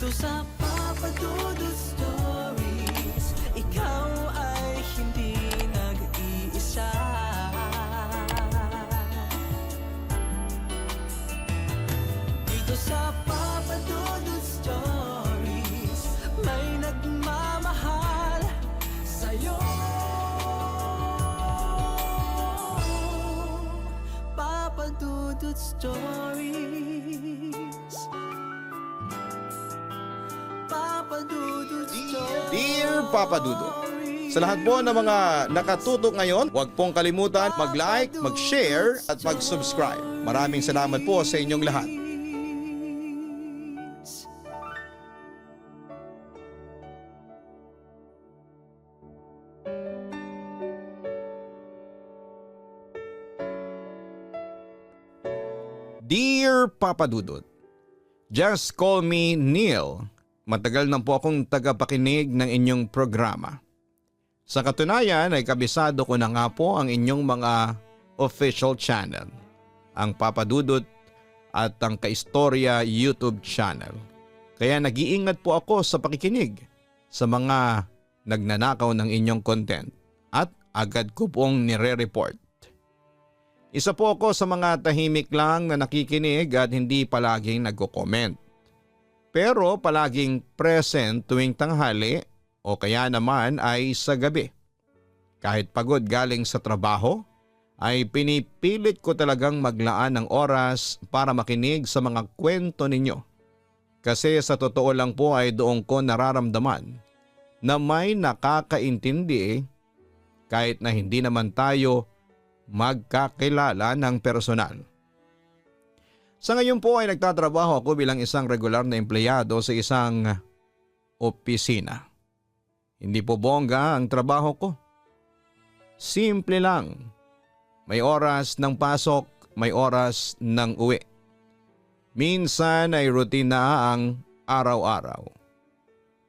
sa Papa Dudut Stories, ikaw ay hindi nag-iisa. Dito sa Papa Dudut Stories, may nagmamahal sa'yo. Papa Dudut Stories, Papa Dudut Stories. Dear Papa Dudut, sa lahat po ng mga nakatutok ngayon, huwag pong kalimutan mag-like, mag-share at mag-subscribe. Maraming salamat po sa inyong lahat. Dear Papa Dudut, just call me Neil. Matagal na po akong tagapakinig ng inyong programa. Sa katunayan ay kabisado ko na nga po ang inyong mga official channel, ang Papa Dudut at ang Kaistorya YouTube channel. Kaya nag-iingat po ako sa pakikinig sa mga nagnanakaw ng inyong content at agad ko pong nire-report. Isa po ako sa mga tahimik lang na nakikinig at hindi palaging nagko-comment. Pero palaging present tuwing tanghali o kaya naman ay sa gabi. Kahit pagod galing sa trabaho, ay pinipilit ko talagang maglaan ng oras para makinig sa mga kwento ninyo. Kasi sa totoo lang po ay doon ko nararamdaman na may nakakaintindi kahit na hindi naman tayo magkakilala ng personal. Sa ngayon po ay nagtatrabaho ako bilang isang regular na empleyado sa isang opisina. Hindi po bongga ang trabaho ko. Simple lang. May oras ng pasok, may oras ng uwi. Minsan ay routine na ang araw-araw.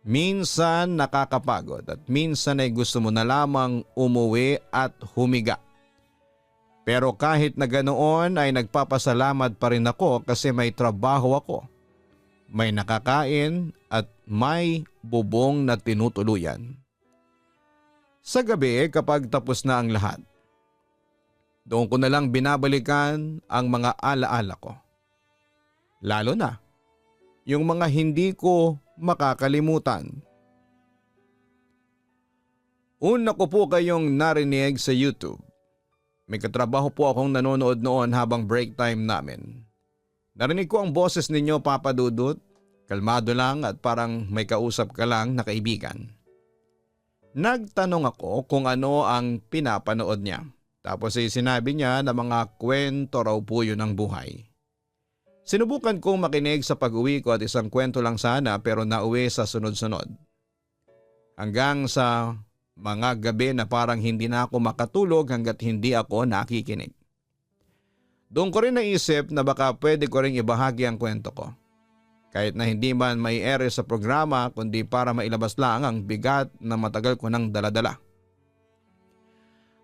Minsan nakakapagod at minsan ay gusto mo na lamang umuwi at humiga. Pero kahit na ganoon ay nagpapasalamat pa rin ako kasi may trabaho ako. May nakakain at may bubong na tinutuluyan. Sa gabi kapag tapos na ang lahat, doon ko na lang binabalikan ang mga alaala ko. Lalo na yung mga hindi ko makakalimutan. Una ko po kayong narinig sa YouTube. May katrabaho po akong nanonood noon habang break time namin. Narinig ko ang boses ninyo, Papa Dudut. Kalmado lang at parang may kausap ka lang na kaibigan. Nagtanong ako kung ano ang pinapanood niya. Tapos ay sinabi niya na mga kwento raw po yun ng buhay. Sinubukan kong makinig sa pag-uwi ko at isang kwento lang sana pero nauwi sa sunod-sunod. Hanggang sa mga gabi na parang hindi na ako makatulog hanggat hindi ako nakikinig. Doon ko rin naisip na baka pwede ko rin ibahagi ang kwento ko. Kahit na hindi man may ere sa programa kundi para mailabas lang ang bigat na matagal ko nang daladala.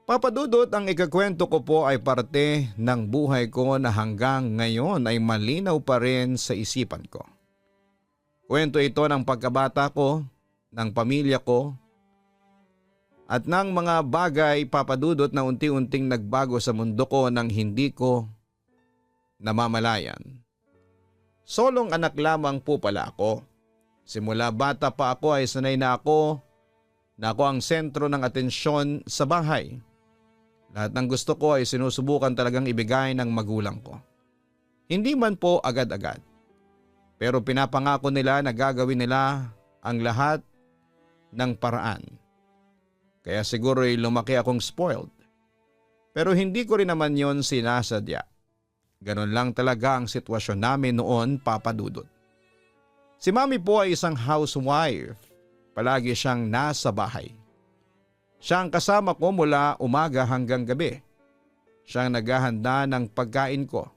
Papa Dudut, ang ikakwento ko po ay parte ng buhay ko na hanggang ngayon ay malinaw pa rin sa isipan ko. Kwento ito ng pagkabata ko, ng pamilya ko, at ng mga bagay, Papa Dudut, na unti-unting nagbago sa mundo ko nang hindi ko namamalayan. Solong anak lamang po pala ako. Simula bata pa ako ay sanay na ako ang sentro ng atensyon sa bahay. Lahat ng gusto ko ay sinusubukan talagang ibigay ng magulang ko. Hindi man po agad-agad. Pero pinapangako nila na gagawin nila ang lahat ng paraan. Kaya siguro ay lumaki akong spoiled. Pero hindi ko rin naman yon sinasadya. Ganon lang talaga ang sitwasyon namin noon, Papa Dudut. Si Mami po ay isang housewife. Palagi siyang nasa bahay. Siya ang kasama ko mula umaga hanggang gabi. Siya ang naghahanda ng pagkain ko.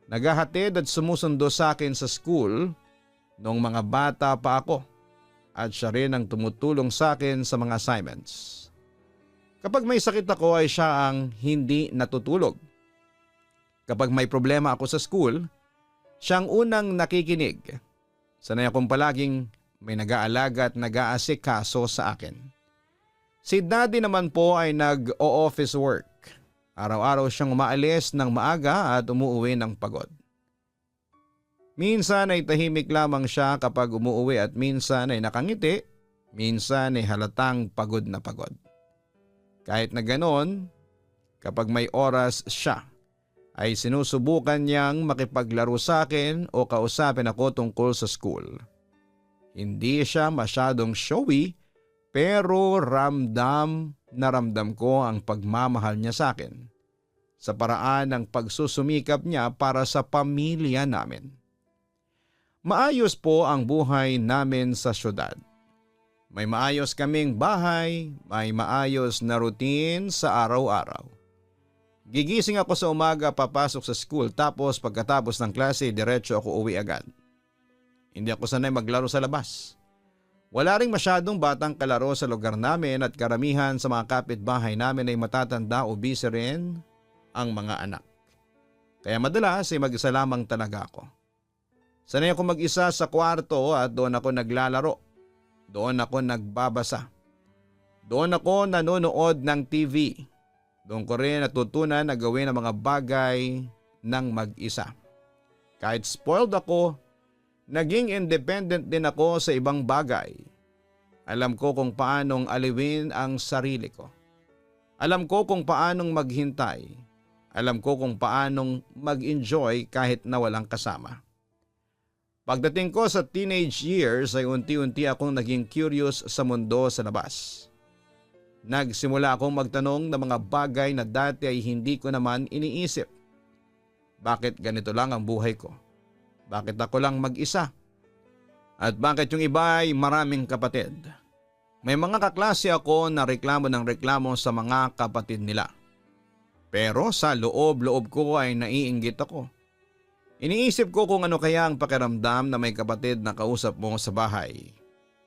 Naghahatid at sumusundo sa akin sa school noong mga bata pa ako. At siya rin ang tumutulong sa akin sa mga assignments. Kapag may sakit ako ay siya ang hindi natutulog. Kapag may problema ako sa school, siya ang unang nakikinig. Sanay akong palaging may nag-aalaga at nag-aasikaso sa akin. Si Daddy naman po ay nag-o-office work. Araw-araw siyang umaalis ng maaga at umuuwi ng pagod. Minsan ay tahimik lamang siya kapag umuuwi at minsan ay nakangiti, minsan ay halatang pagod na pagod. Kahit na ganoon, kapag may oras siya, ay sinusubukan niyang makipaglaro sa akin o kausapin ako tungkol sa school. Hindi siya masyadong showy pero ramdam na ramdam ko ang pagmamahal niya sa akin sa paraan ng pagsusumikap niya para sa pamilya namin. Maayos po ang buhay namin sa syudad. May maayos kaming bahay, may maayos na routine sa araw-araw. Gigising ako sa umaga papasok sa school tapos pagkatapos ng klase diretso ako uwi agad. Hindi ako sanay maglaro sa labas. Wala ring masyadong batang kalaro sa lugar namin at karamihan sa mga kapitbahay namin ay matatanda o busy rin ang mga anak. Kaya madalas ay mag-isa lamang talaga ako. Sanay ako mag-isa sa kwarto at doon ako naglalaro. Doon ako nagbabasa. Doon ako nanonood ng TV. Doon ko rin natutunan na gawin ang mga bagay ng mag-isa. Kahit spoiled ako, naging independent din ako sa ibang bagay. Alam ko kung paanong aliwin ang sarili ko. Alam ko kung paanong maghintay. Alam ko kung paanong mag-enjoy kahit na walang kasama. Pagdating ko sa teenage years ay unti-unti akong naging curious sa mundo sa labas. Nagsimula akong magtanong ng mga bagay na dati ay hindi ko naman iniisip. Bakit ganito lang ang buhay ko? Bakit ako lang mag-isa? At bakit yung iba ay maraming kapatid? May mga kaklase ako na reklamo ng reklamo sa mga kapatid nila. Pero sa loob-loob ko ay naiinggit ako. Iniisip ko kung ano kaya ang pakiramdam na may kapatid na kausap mo sa bahay.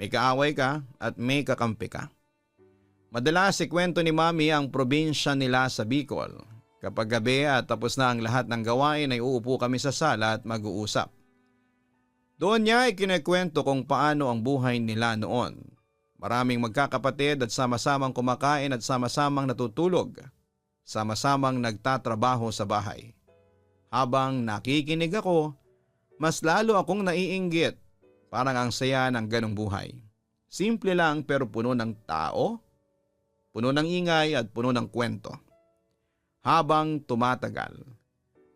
May kaaway ka at may kakampi ka. Madalas ikwento ni Mami ang probinsya nila sa Bicol. Kapag gabi at tapos na ang lahat ng gawain ay uupo kami sa sala at mag-uusap. Doon niya ay kinikwento kung paano ang buhay nila noon. Maraming magkakapatid at sama-samang kumakain at sama-samang natutulog. Sama-samang nagtatrabaho sa bahay. Habang nakikinig ako, mas lalo akong naiinggit. Parang ang saya ng ganong buhay. Simple lang pero puno ng tao, puno ng ingay at puno ng kwento. Habang tumatagal,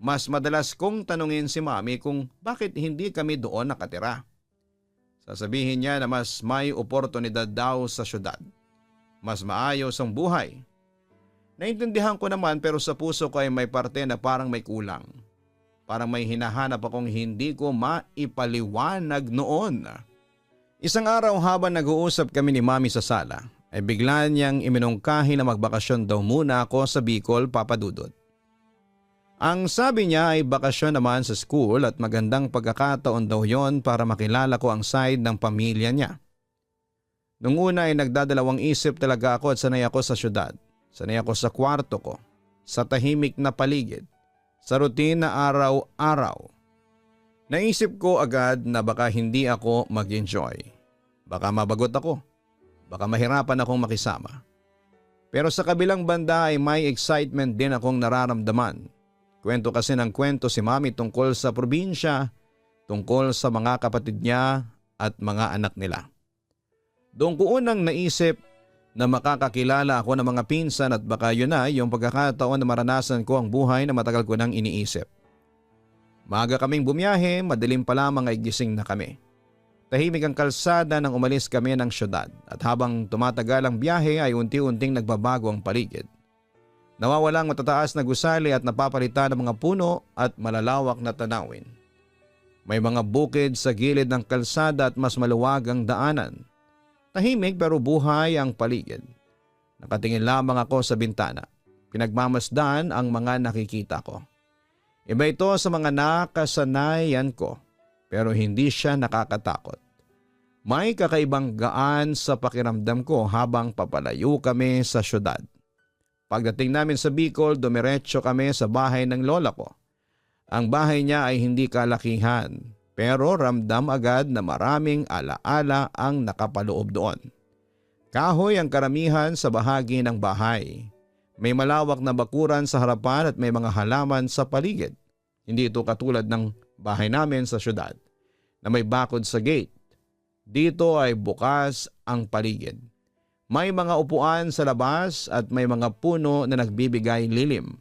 mas madalas kong tanungin si Mami kung bakit hindi kami doon nakatira. Sasabihin niya na mas may oportunidad daw sa syudad. Mas maayos ang buhay. Naintindihan ko naman pero sa puso ko ay may parte na parang may kulang. Parang may hinahanap akong hindi ko maipaliwanag noon. Isang araw habang nag-uusap kami ni Mami sa sala, ay bigla niyang iminungkahi na magbakasyon daw muna ako sa Bicol, Papa Dudut. Ang sabi niya ay bakasyon naman sa school at magandang pagkakataon daw yon para makilala ko ang side ng pamilya niya. Nung una ay nagdadalawang isip talaga ako at sanay ako sa syudad. Sanay ako sa kwarto ko, sa tahimik na paligid, sa routine na araw-araw. Naisip ko agad na baka hindi ako mag-enjoy. Baka mabagot ako. Baka mahirapan akong makisama. Pero sa kabilang banda ay may excitement din akong nararamdaman. Kwento kasi ng kwento si Mami tungkol sa probinsya, tungkol sa mga kapatid niya at mga anak nila. Doon ko unang naisip na makakakilala ako ng mga pinsan at baka yun na yung pagkakataon na maranasan ko ang buhay na matagal ko nang iniisip. Maaga kaming bumiyahe, madilim pa lamang ay gising na kami. Tahimik ang kalsada nang umalis kami ng syudad at habang tumatagal ang biyahe ay unti-unting nagbabago ang paligid. Nawawalang matataas na gusali at napapalitan ng mga puno at malalawak na tanawin. May mga bukid sa gilid ng kalsada at mas maluwag ang daanan. Tahimik pero buhay ang paligid. Nakatingin lamang ako sa bintana. Pinagmamasdan ang mga nakikita ko. Iba ito sa mga nakasanayan ko pero hindi siya nakakatakot. May kakaibang gaan sa pakiramdam ko habang papalayo kami sa syudad. Pagdating namin sa Bicol, dumiretso kami sa bahay ng lola ko. Ang bahay niya ay hindi kalakihan Pero ramdam agad na maraming alaala ang nakapaloob doon. Kahoy ang karamihan sa bahagi ng bahay. May malawak na bakuran sa harapan at may mga halaman sa paligid. Hindi ito katulad ng bahay namin sa syudad na may bakod sa gate. Dito ay bukas ang paligid. May mga upuan sa labas at may mga puno na nagbibigay lilim.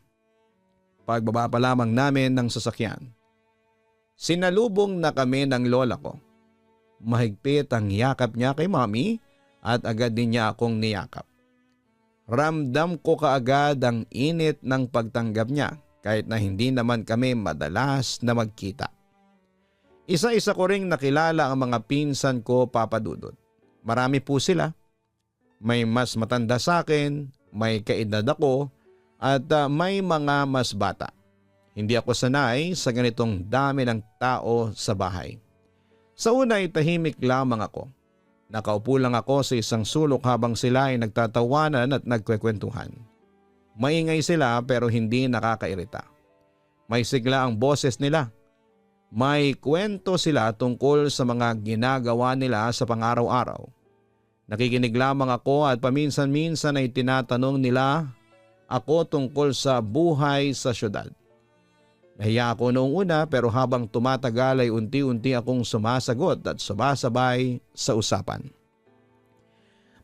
Pagbaba pa lamang namin ng sasakyan, sinalubong na kami ng lola ko. Mahigpit ang yakap niya kay mami at agad din niya akong niyakap. Ramdam ko kaagad ang init ng pagtanggap niya kahit na hindi naman kami madalas na magkita. Isa-isa ko ring nakilala ang mga pinsan ko, Papa Dudut. Marami po sila. May mas matanda sa akin, may kaedad ako at may mga mas bata. Hindi ako sanay sa ganitong dami ng tao sa bahay. Sa una ay tahimik lamang ako. Nakaupo lang ako sa isang sulok habang sila ay nagtatawanan at nagkwekwentuhan. Maingay sila pero hindi nakakairita. May sigla ang boses nila. May kwento sila tungkol sa mga ginagawa nila sa pang-araw-araw. Nakikinig lamang ako at paminsan-minsan ay tinatanong nila ako tungkol sa buhay sa syudad. Nahiya ako noong una pero habang tumatagal ay unti-unti akong sumasagot at sumasabay sa usapan.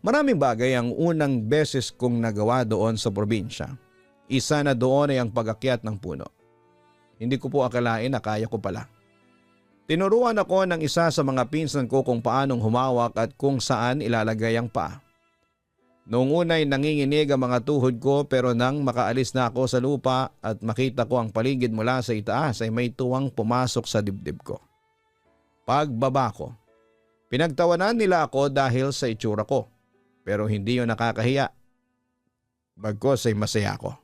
Maraming bagay ang unang beses kong nagawa doon sa probinsya. Isa na doon ay ang pag-akyat ng puno. Hindi ko po akalain na kaya ko pala. Tinuruan ako ng isa sa mga pinsan ko kung paanong humawak at kung saan ilalagay ang paa. Noong una ay nanginginig ang mga tuhod ko pero nang makaalis na ako sa lupa at makita ko ang paligid mula sa itaas ay may tuwang pumasok sa dibdib ko. Pagbaba ko, pinagtawanan nila ako dahil sa itsura ko pero hindi yun nakakahiya. Bagkos ay masaya ako.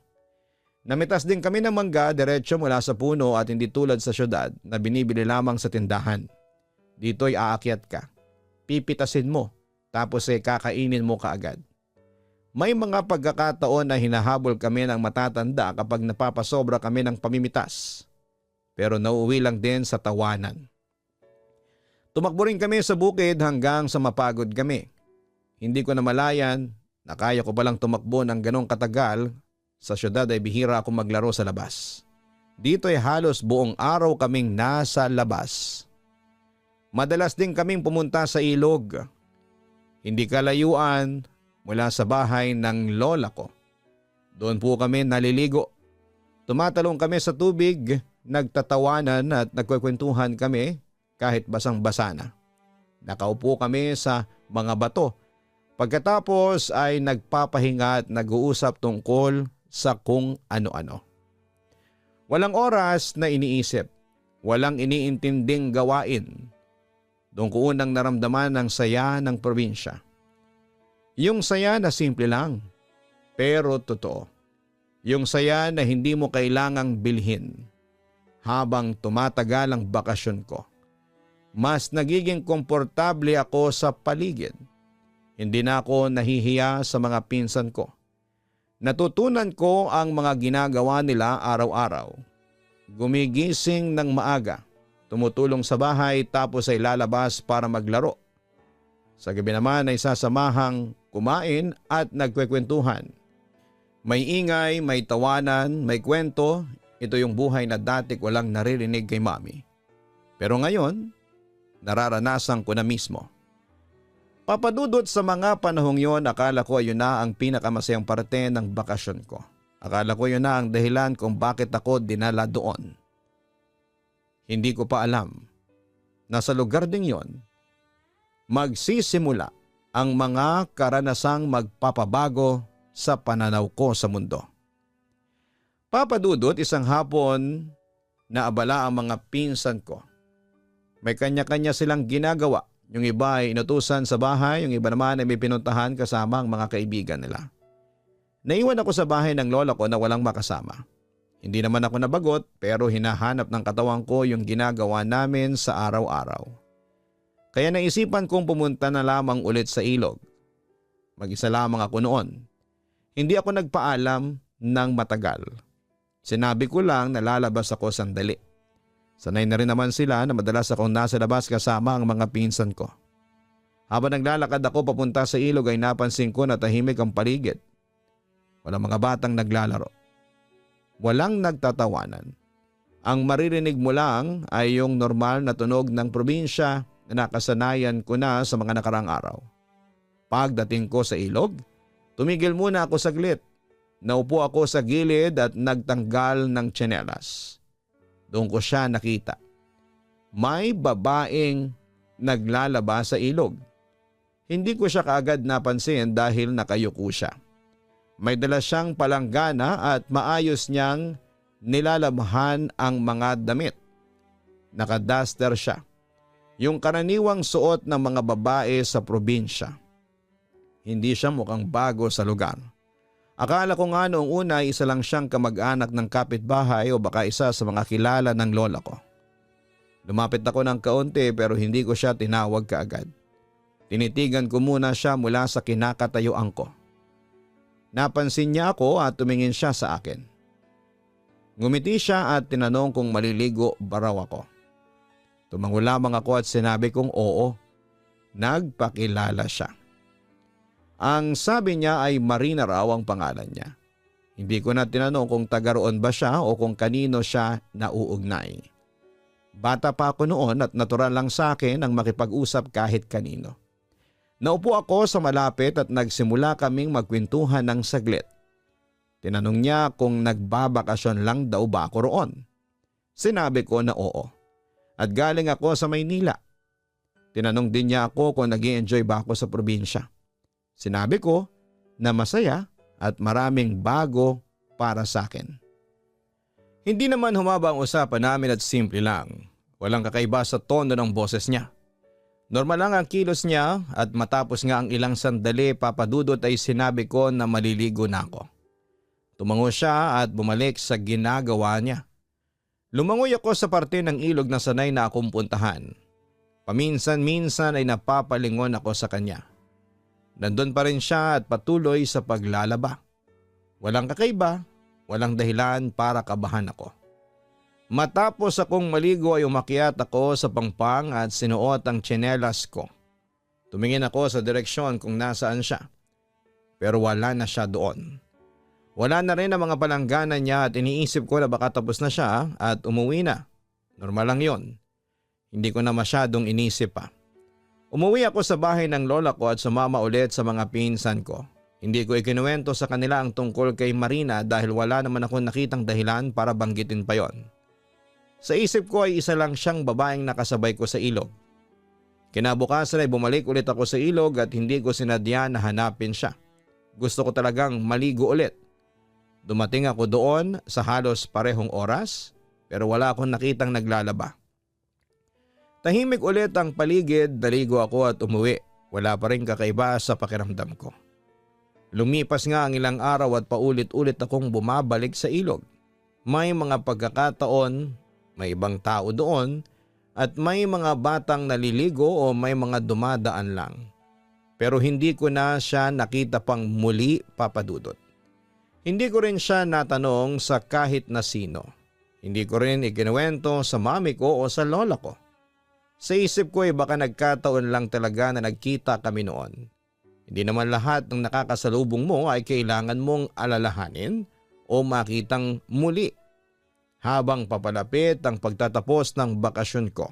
Namitas din kami ng mangga diretso mula sa puno at hindi tulad sa syudad na binibili lamang sa tindahan. Dito ay aakyat ka, pipitasin mo tapos ay kakainin mo kaagad. May mga pagkakataon na hinahabol kami ng matatanda kapag napapasobra kami ng pamimitas. Pero nauuwi lang din sa tawanan. Tumakbo rin kami sa bukid hanggang sa mapagod kami. Hindi ko namalayan na kaya ko palang tumakbo ng ganong katagal. Sa syudad ay bihira akong maglaro sa labas. Dito ay halos buong araw kaming nasa labas. Madalas din kaming pumunta sa ilog. Hindi kalayuan mula sa bahay ng lola ko. Doon po kami naliligo. Tumatalong kami sa tubig, nagtatawanan at nagkwekwentuhan kami kahit basang-basa na. Nakaupo kami sa mga bato. Pagkatapos ay nagpapahinga at nag-uusap tungkol sa kung ano-ano. Walang oras na iniisip. Walang iniintinding gawain. Doon ko unang naramdaman ang saya ng probinsya. Yung saya na simple lang, pero totoo. Yung saya na hindi mo kailangang bilhin. Habang tumatagal ang bakasyon ko, mas nagiging komportable ako sa paligid. Hindi na ako nahihiya sa mga pinsan ko. Natutunan ko ang mga ginagawa nila araw-araw. Gumigising ng maaga, tumutulong sa bahay tapos ay lalabas para maglaro. Sa gabi naman ay sasamahang kumain at nagkwekwentuhan. May ingay, may tawanan, may kwento. Ito yung buhay na dati ko lang naririnig kay mami. Pero ngayon, nararanasan ko na mismo. Papadudot sa mga panahong yon, akala ko yun na ang pinakamasayang parte ng bakasyon ko. Akala ko yun na ang dahilan kung bakit ako dinala doon. Hindi ko pa alam na sa lugar ding yon, magsisimula ang mga karanasang magpapabago sa pananaw ko sa mundo. Papadudot, isang hapon na abala ang mga pinsan ko. May kanya-kanya silang ginagawa. Yung iba ay inutusan sa bahay, yung iba naman ay may pinuntahan kasama ang mga kaibigan nila. Naiwan ako sa bahay ng lola ko na walang makasama. Hindi naman ako nabagot pero hinahanap ng katawan ko yung ginagawa namin sa araw-araw. Kaya naisipan kong pumunta na lamang ulit sa ilog. Mag-isa lamang ako noon. Hindi ako nagpaalam ng matagal. Sinabi ko lang na lalabas ako sandali. Sanay na rin naman sila na madalas akong nasa labas kasama ang mga pinsan ko. Habang naglalakad ako papunta sa ilog ay napansin ko na tahimik ang paligid. Walang mga batang naglalaro. Walang nagtatawanan. Ang maririnig mo lang ay yung normal na tunog ng probinsya na nakasanayan ko na sa mga nakarang araw. Pagdating ko sa ilog, tumigil muna ako saglit. Naupo ako sa gilid at nagtanggal ng tsinelas. Doon ko siya nakita. May babaeng naglalaba sa ilog. Hindi ko siya kaagad napansin dahil nakayuko siya. May dala siyang palanggana at maayos niyang nilalabhan ang mga damit. Nakaduster siya. Yung karaniwang suot ng mga babae sa probinsya. Hindi siya mukhang bago sa lugar. Akala ko nga noong una isa lang siyang kamag-anak ng kapitbahay o baka isa sa mga kilala ng lola ko. Lumapit ako ng kaunti pero hindi ko siya tinawag kaagad. Tinitigan ko muna siya mula sa kinakatayuan ko. Napansin niya ako at tumingin siya sa akin. Ngumiti siya at tinanong kung maliligo ba raw ako. Tumango lamang ako at sinabi kong oo. Nagpakilala siya. Ang sabi niya ay Marina raw ang pangalan niya. Hindi ko na tinanong kung taga roon ba siya o kung kanino siya nauugnay. Bata pa ako noon at natural lang sa akin ang makipag-usap kahit kanino. Naupo ako sa malapit at nagsimula kaming magkwentuhan ng saglit. Tinanong niya kung nagbabakasyon lang daw ba ako roon. Sinabi ko na oo. At galing ako sa Maynila. Tinanong din niya ako kung nag-i-enjoy ba ako sa probinsya. Sinabi ko na masaya at maraming bago para sa akin. Hindi naman humaba ang usapan namin at simple lang. Walang kakaiba sa tono ng boses niya. Normal lang ang kilos niya at matapos nga ang ilang sandali papadudot ay sinabi ko na maliligo na ako. Tumango siya at bumalik sa ginagawa niya. Lumangoy ako sa parte ng ilog na sanay na akong puntahan. Paminsan-minsan ay napapalingon ako sa kanya. Nandun pa rin siya at patuloy sa paglalaba. Walang kakaiba, walang dahilan para kabahan ako. Matapos akong maligo ay umakyat ako sa pangpang at sinuot ang tsinelas ko. Tumingin ako sa direksyon kung nasaan siya. Pero wala na siya doon. Wala na rin ang mga palanggana niya at iniisip ko na baka tapos na siya at umuwi na. Normal lang yon. Hindi ko na masyadong inisip pa. Umuwi ako sa bahay ng lola ko at sumama ulit sa mga pinsan ko. Hindi ko ikinuwento sa kanila ang tungkol kay Marina dahil wala naman akong nakitang dahilan para banggitin pa yon. Sa isip ko ay isa lang siyang babaeng nakasabay ko sa ilog. Kinabukasan ay bumalik ulit ako sa ilog at hindi ko sinadya na hanapin siya. Gusto ko talagang maligo ulit. Dumating ako doon sa halos parehong oras pero wala akong nakitang naglalaba. Tahimik ulit ang paligid, naligo ako at umuwi. Wala pa rin kakaiba sa pakiramdam ko. Lumipas nga ang ilang araw at paulit-ulit akong bumabalik sa ilog. May mga pagkakataon, may ibang tao doon at may mga batang naliligo o may mga dumadaan lang. Pero hindi ko na siya nakita pang muli, papadudot. Hindi ko rin siya natanong sa kahit na sino. Hindi ko rin ikinuwento sa mami ko o sa lola ko. Sa isip ko ay baka nagkataon lang talaga na nagkita kami noon. Hindi naman lahat ng nakakasalubong mo ay kailangan mong alalahanin o makitang muli. Habang papalapit ang pagtatapos ng bakasyon ko,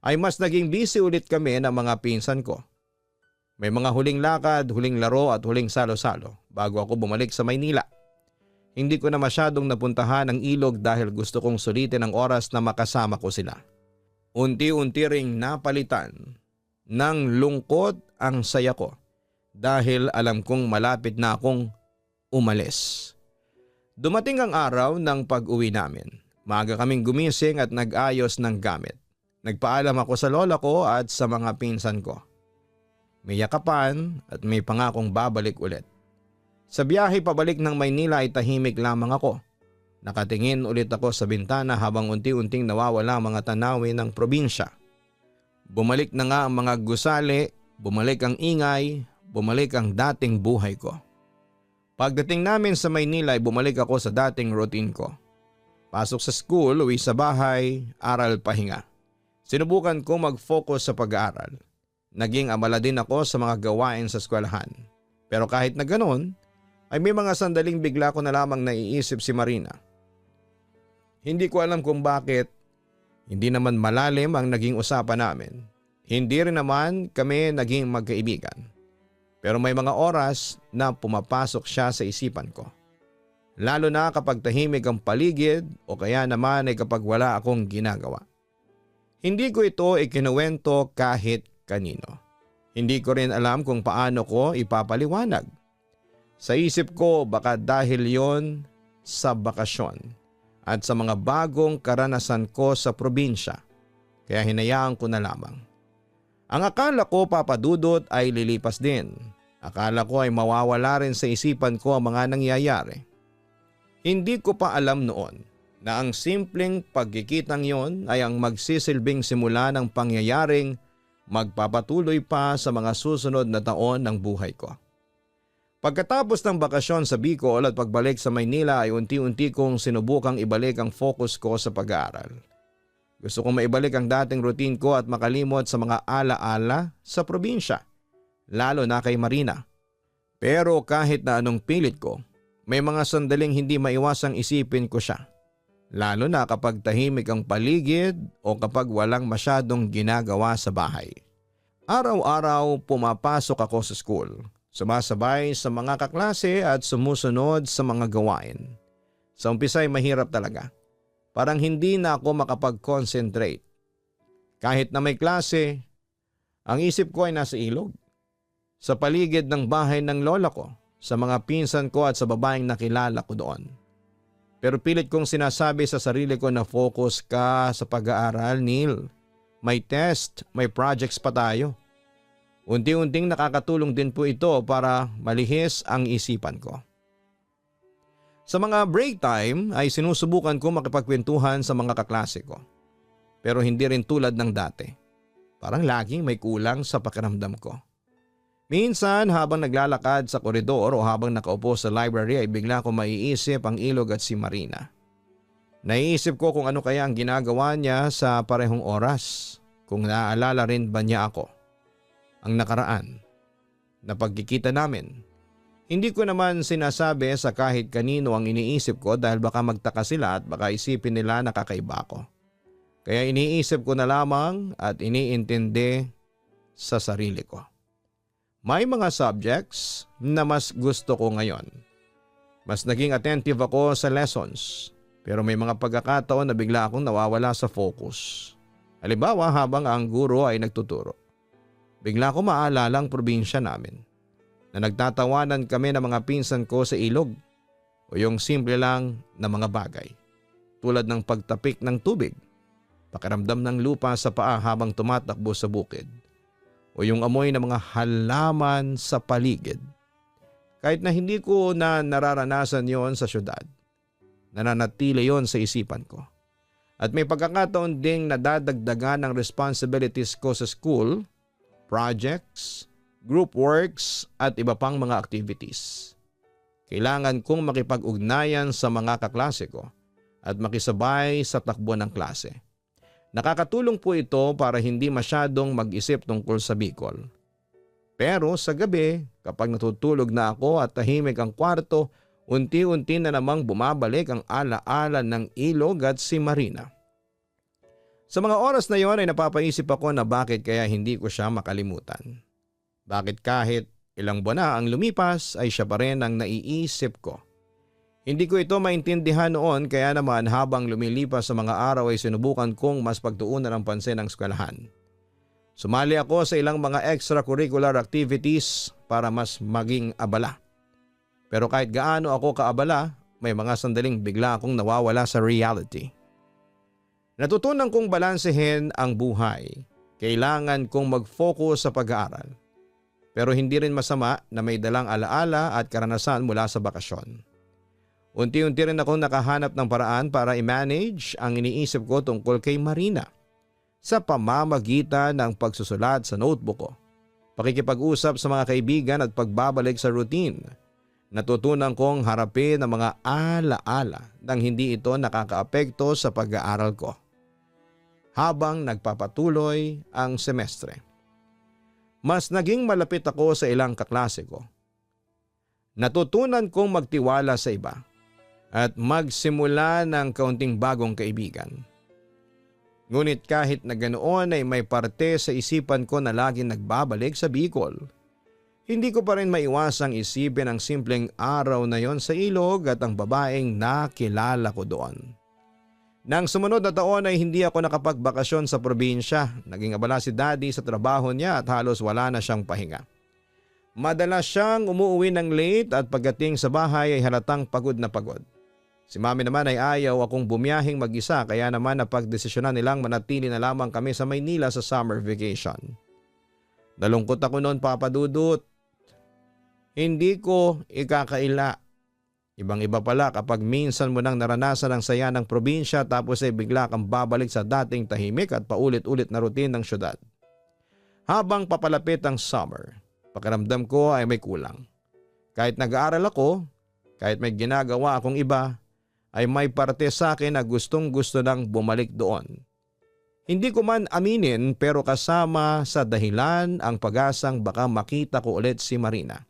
ay mas naging busy ulit kami ng mga pinsan ko. May mga huling lakad, huling laro at huling salo-salo bago ako bumalik sa Maynila. Hindi ko na masyadong napuntahan ang ilog dahil gusto kong sulitin ang oras na makasama ko sila. Unti-unti ring napalitan ng lungkot ang saya ko dahil alam kong malapit na akong umalis. Dumating ang araw ng pag-uwi namin. Maaga kaming gumising at nag-ayos ng gamit. Nagpaalam ako sa lola ko at sa mga pinsan ko. May yakapan at may pangakong babalik ulit. Sa biyahe pabalik ng Maynila ay tahimik lamang ako. Nakatingin ulit ako sa bintana habang unti-unting nawawala ang mga tanawin ng probinsya. Bumalik na nga ang mga gusali, bumalik ang ingay, bumalik ang dating buhay ko. Pagdating namin sa Maynila ay bumalik ako sa dating routine ko. Pasok sa school, uwi sa bahay, aral pahinga. Sinubukan ko mag-focus sa pag-aaral. Naging abala din ako sa mga gawain sa eskwelahan. Pero kahit na ganoon, ay may mga sandaling bigla ko na lamang naiisip si Marina. Hindi ko alam kung bakit, hindi naman malalim ang naging usapan namin. Hindi rin naman kami naging magkaibigan. Pero may mga oras na pumapasok siya sa isipan ko. Lalo na kapag tahimik ang paligid o kaya naman ay kapag wala akong ginagawa. Hindi ko ito ikinuwento kahit kanino. Hindi ko rin alam kung paano ko ipapaliwanag. Sa isip ko baka dahil yon sa bakasyon at sa mga bagong karanasan ko sa probinsya. Kaya hinayaan ko na lamang. Ang akala ko papadudot ay lilipas din. Akala ko ay mawawala rin sa isipan ko ang mga nangyayari. Hindi ko pa alam noon na ang simpleng pagkikitang yon ay ang magsisilbing simula ng pangyayaring magpapatuloy pa sa mga susunod na taon ng buhay ko. Pagkatapos ng bakasyon sa Bicol at pagbalik sa Maynila ay unti-unti kong sinubukang ibalik ang focus ko sa pag-aaral. Gusto kong maibalik ang dating routine ko at makalimot sa mga ala-ala sa probinsya, lalo na kay Marina. Pero kahit na anong pilit ko, may mga sandaling hindi maiwasang isipin ko siya. Lalo na kapag tahimik ang paligid o kapag walang masyadong ginagawa sa bahay. Araw-araw pumapasok ako sa school. Sumasabay sa mga kaklase at sumusunod sa mga gawain. Sa umpisa ay mahirap talaga. Parang hindi na ako makapag-concentrate. Kahit na may klase, ang isip ko ay nasa ilog. Sa paligid ng bahay ng lola ko, sa mga pinsan ko at sa babaeng nakilala ko doon. Pero pilit kong sinasabi sa sarili ko na focus ka sa pag-aaral, Neil. May test, may projects pa tayo. Unti-unting nakakatulong din po ito para malihis ang isipan ko. Sa mga break time ay sinusubukan ko makipagkwentuhan sa mga kaklase ko. Pero hindi rin tulad ng dati. Parang laging may kulang sa pakiramdam ko. Minsan habang naglalakad sa koridor o habang nakaupo sa library ay bigla ko maiisip ang ilog at si Marina. Naiisip ko kung ano kaya ang ginagawa niya sa parehong oras, kung naaalala rin ba niya ako. Ang nakaraan na pagkikita namin. Hindi ko naman sinasabi sa kahit kanino ang iniisip ko dahil baka magtaka sila at baka isipin nila na kakaiba ko. Kaya iniisip ko na lamang at iniintindi sa sarili ko. May mga subjects na mas gusto ko ngayon. Mas naging attentive ako sa lessons, pero may mga pagkakataon na bigla akong nawawala sa focus. Halimbawa habang ang guro ay nagtuturo. Bigla ko maalala ang probinsya namin na nagtatawanan kami ng mga pinsan ko sa ilog o yung simple lang na mga bagay tulad ng pagtapik ng tubig, pakiramdam ng lupa sa paa habang tumatakbo sa bukid, o yung amoy ng mga halaman sa paligid. Kahit na hindi ko na nararanasan yon sa syudad, nananatili yon sa isipan ko. At may pagkakataon ding nadadagdagan ng responsibilities ko sa school, projects, group works at iba pang mga activities. Kailangan kong makipag-ugnayan sa mga kaklase ko at makisabay sa takbo ng klase. Nakakatulong po ito para hindi masyadong mag-isip tungkol sa Bicol. Pero sa gabi, kapag natutulog na ako at tahimik ang kwarto, unti-unti na namang bumabalik ang ala-ala ng ilog at si Marina. Sa mga oras na yon ay napapaisip ako na bakit kaya hindi ko siya makalimutan. Bakit kahit ilang buwan na ang lumipas ay siya pa rin ang naiisip ko. Hindi ko ito maintindihan noon kaya naman habang lumilipas sa mga araw ay sinubukan kong mas pagtuunan ang pansin ng eskwelahan. Sumali ako sa ilang mga extracurricular activities para mas maging abala. Pero kahit gaano ako kaabala, may mga sandaling bigla akong nawawala sa reality. Natutunan kong balansehin ang buhay. Kailangan kong mag-focus sa pag-aaral. Pero hindi rin masama na may dalang alaala at karanasan mula sa bakasyon. Unti-unti rin akong nakahanap ng paraan para i-manage ang iniisip ko tungkol kay Marina sa pamamagitan ng pagsusulat sa notebook ko, pakikipag-usap sa mga kaibigan at pagbabalik sa routine Natutunan kong harapin ang mga alaala nang hindi ito nakakaapekto sa pag-aaral ko. Habang nagpapatuloy ang semestre, mas naging malapit ako sa ilang kaklase ko. Natutunan kong magtiwala sa iba at magsimula ng kaunting bagong kaibigan. Ngunit kahit na ganoon ay may parte sa isipan ko na laging nagbabalik sa Bicol. Hindi ko pa rin maiwasang isipin ang simpleng araw na yon sa ilog at ang babaeng nakilala ko doon. Nang sumunod na taon ay hindi ako nakapagbakasyon sa probinsya. Naging abala si Daddy sa trabaho niya at halos wala na siyang pahinga. Madalas siyang umuwi ng late at pagdating sa bahay ay halatang pagod na pagod. Si Mami naman ay ayaw akong bumiyahing mag-isa kaya naman napagdesisyonan nilang manatili na lamang kami sa Maynila sa summer vacation. Nalungkot ako noon, Papa Dudut. Hindi ko ikakaila. Ibang-iba pala kapag minsan mo nang naranasan ang saya ng probinsya tapos ay bigla kang babalik sa dating tahimik at paulit-ulit na routine ng syudad. Habang papalapit ang summer, pakiramdam ko ay may kulang. Kahit nag-aaral ako, kahit may ginagawa akong iba, ay may parte sa akin na gustong-gusto nang bumalik doon. Hindi ko man aminin pero kasama sa dahilan ang pag-asang baka makita ko ulit si Marina.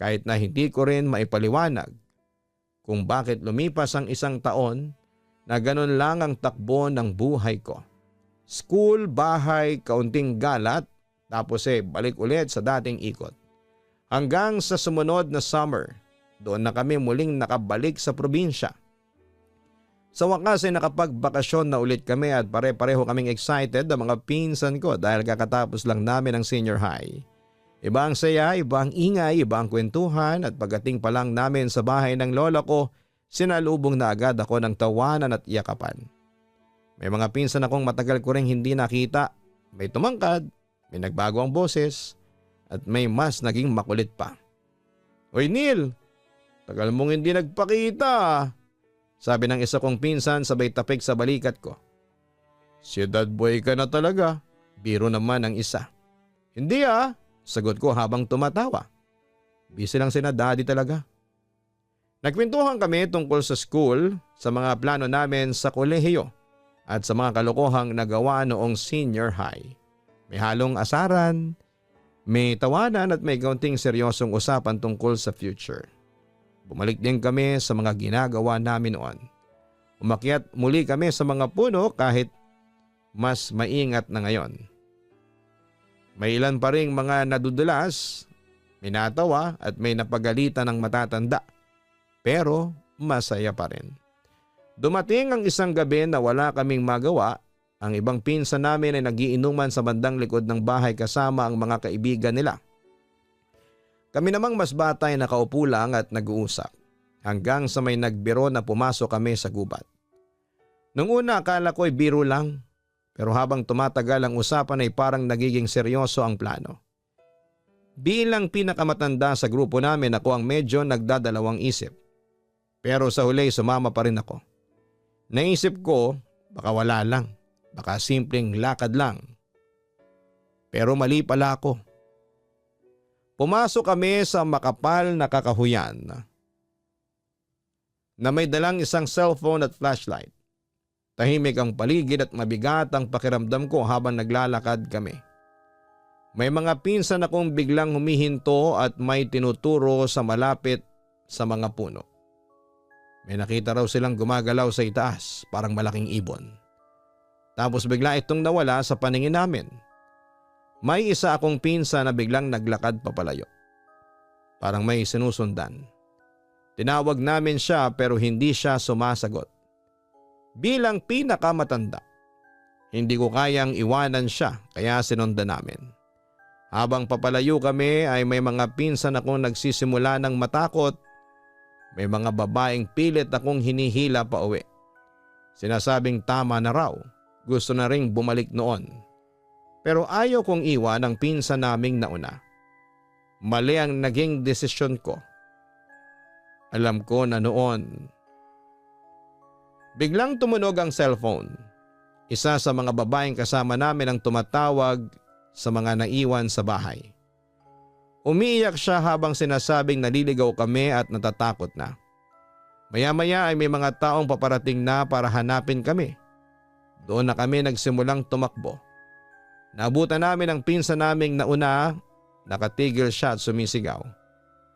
Kahit na hindi ko rin maipaliwanag kung bakit lumipas ang isang taon na ganun lang ang takbo ng buhay ko. School, bahay, kaunting galat, tapos balik ulit sa dating ikot. Hanggang sa sumunod na summer, doon na kami muling nakabalik sa probinsya. Sa wakas ay nakapagbakasyon na ulit kami at pare-pareho kaming excited ang mga pinsan ko dahil kakatapos lang namin ang senior high. Iba ang saya, iba ang ingay, iba ang kwentuhan at pagdating pa lang namin sa bahay ng lola ko, sinalubong na agad ako ng tawanan at iyakapan. May mga pinsan akong matagal ko rin hindi nakita, may tumangkad, may nagbago ang boses at may mas naging makulit pa. "Hoy Neil, tagal mong hindi nagpakita," sabi ng isa kong pinsan sabay tapik sa balikat ko. "Siyudad boy ka na talaga," biro naman ang isa. "Hindi sagot ko habang tumatawa. Busy lang sina Daddy talaga. Nagkwentuhan kami tungkol sa school, sa mga plano namin sa kolehiyo at sa mga kalokohang nagawa noong senior high. May halong asaran, may tawanan at may kaunting seryosong usapan tungkol sa future. Bumalik din kami sa mga ginagawa namin noon. Umakyat muli kami sa mga puno kahit mas maingat na ngayon. May ilan pa ring mga nadudulas, may natawa at may napagalitan ng matatanda. Pero masaya pa rin. Dumating ang isang gabi na wala kaming magawa. Ang ibang pinsan namin ay nagiinuman sa bandang likod ng bahay kasama ang mga kaibigan nila. Kami namang mas bata ay nakaupo lang at nag-uusap. Hanggang sa may nagbiro na pumasok kami sa gubat. Nung una akala ko ay biro lang. Pero habang tumatagal ang usapan ay parang nagiging seryoso ang plano. Bilang pinakamatanda sa grupo namin ako ang medyo nagdadalawang isip. Pero sa huli sumama pa rin ako. Naisip ko baka wala lang, baka simpleng lakad lang. Pero mali pala ako. Pumasok kami sa makapal na kakahuyan na may dalang isang cellphone at flashlight. Tahimik ang paligid at mabigat ang pakiramdam ko habang naglalakad kami. May mga pinsan akong biglang humihinto at may tinuturo sa malapit sa mga puno. May nakita raw silang gumagalaw sa itaas, parang malaking ibon. Tapos bigla itong nawala sa paningin namin. May isa akong pinsan na biglang naglakad papalayo. Parang may sinusundan. Tinawag namin siya pero hindi siya sumasagot. Bilang pinakamatanda, hindi ko kayang iwanan siya kaya sinundan namin. Habang papalayo kami ay may mga pinsan akong nagsisimula ng matakot. May mga babaeng pilit akong hinihila pa uwi. Sinasabing tama na raw, gusto na ring bumalik noon. Pero ayaw kong iwan ang pinsan naming nauna. Mali ang naging desisyon ko. Alam ko na noon. Biglang tumunog ang cellphone. Isa sa mga babaeng kasama namin ang tumatawag sa mga naiwan sa bahay. Umiiyak siya habang sinasabing naliligaw kami at natatakot na. Maya-maya ay may mga taong paparating na para hanapin kami. Doon na kami nagsimulang tumakbo. Naabutan namin ang pinsan naming nauna, nakatigil siya at sumisigaw.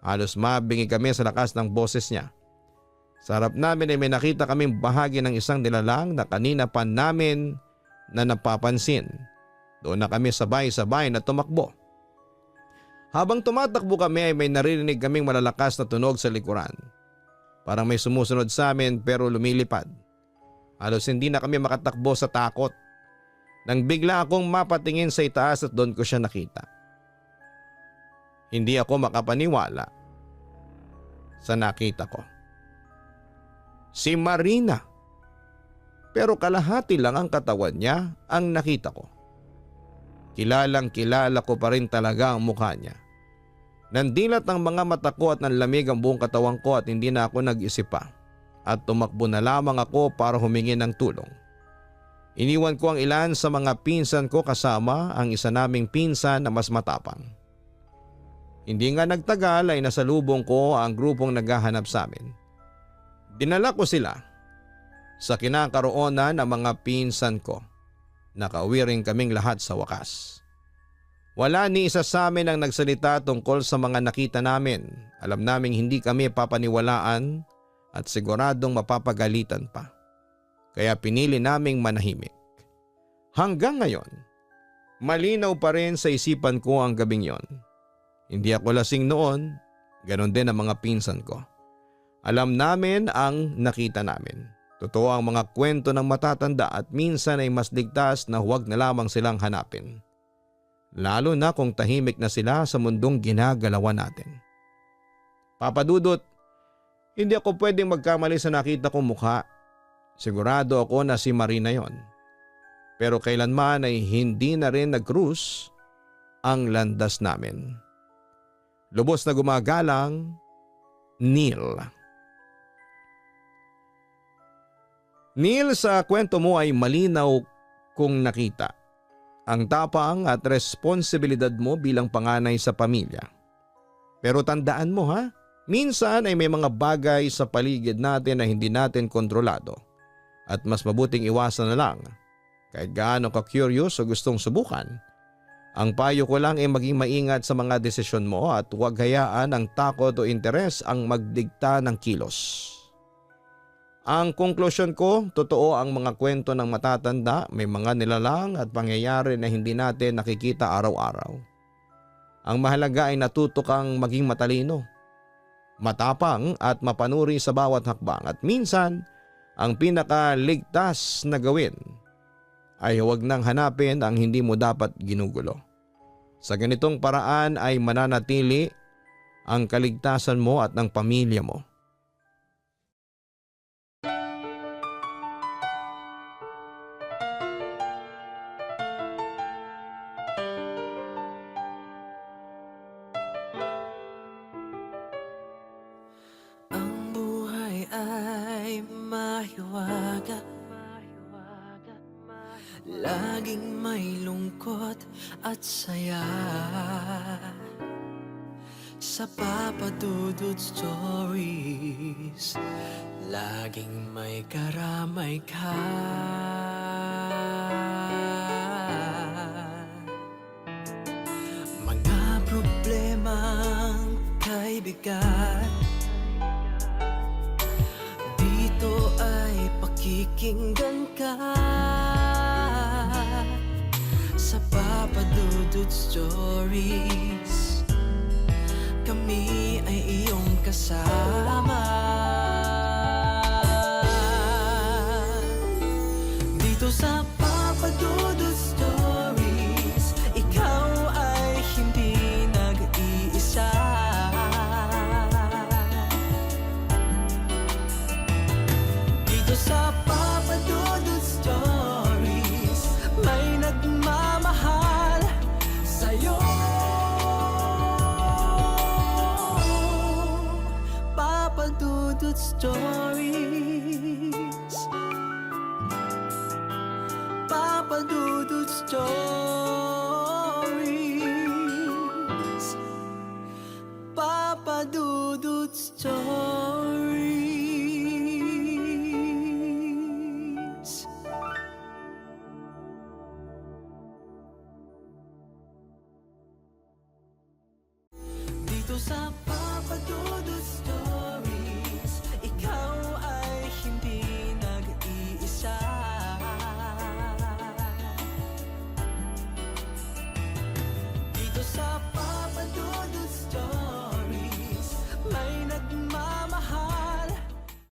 Halos mabingi kami sa lakas ng boses niya. Sa harap namin ay may nakita kaming bahagi ng isang nilalang na kanina pa namin na napapansin. Doon na kami sabay-sabay na tumakbo. Habang tumatakbo kami ay may naririnig kaming malalakas na tunog sa likuran. Parang may sumusunod sa amin pero lumilipad. Halos hindi na kami makatakbo sa takot. Nang bigla akong mapatingin sa itaas at doon ko siya nakita. Hindi ako makapaniwala sa nakita ko. Si Marina. Pero kalahati lang ang katawan niya ang nakita ko. Kilalang kilala ko pa rin talaga ang mukha niya. Nandilat ang mga mata ko at nanlamig ang buong katawan ko at hindi na ako nag-isip pa. At tumakbo na lamang ako para humingi ng tulong. Iniwan ko ang ilan sa mga pinsan ko kasama ang isa naming pinsan na mas matapang. Hindi nga nagtagal ay nasalubong ko ang grupong naghahanap sa amin. Dinala ko sila sa kinakaroonan ng mga pinsan ko. Nakauwi rin kaming lahat sa wakas. Wala ni isa sa amin ang nagsalita tungkol sa mga nakita namin. Alam naming hindi kami papaniwalaan at siguradong mapapagalitan pa. Kaya pinili naming manahimik. Hanggang ngayon, malinaw pa rin sa isipan ko ang gabing yon. Hindi ako lasing noon, ganon din ang mga pinsan ko. Alam namin ang nakita namin. Totoo ang mga kwento ng matatanda at minsan ay mas ligtas na huwag na lamang silang hanapin. Lalo na kung tahimik na sila sa mundong ginagalawan natin. Papa Dudut, hindi ako pwedeng magkamali sa nakita kong mukha. Sigurado ako na si Marina yon. Pero kailanman ay hindi na rin nag-cruise ang landas namin. Lubos na gumagalang, Neil. Neil, sa kwento mo ay malinaw kung nakita ang tapang at responsibilidad mo bilang panganay sa pamilya. Pero tandaan mo ha, minsan ay may mga bagay sa paligid natin na hindi natin kontrolado at mas mabuting iwasan na lang. Kahit gaano ka-curious o gustong subukan, ang payo ko lang ay maging maingat sa mga desisyon mo at huwag hayaan ang takot o interes ang magdikta ng kilos. Ang konklusyon ko, totoo ang mga kwento ng matatanda, may mga nilalang at pangyayari na hindi natin nakikita araw-araw. Ang mahalaga ay natuto kang maging matalino, matapang at mapanuri sa bawat hakbang at minsan ang pinakaligtas na gawin ay huwag nang hanapin ang hindi mo dapat ginugulo. Sa ganitong paraan ay mananatili ang kaligtasan mo at ng pamilya mo. Ang buhay ay mahiwaga, laging may lungkot at saya. Sa Papa Dudut Stories, laging may karamay ka. Mga problemang kaibigan, dito ay pakikinggan ka. Sa Papa Dudut Stories, kami ay iyong kasama. Dito sa Papa Dudut Stories, ikaw ay hindi nag-iisa. Dito sa Papa Dudut Stories, may nagmamahal sa'yo. Papa Dudut Stories, Papa Dudut Stories. Stories. Dito sa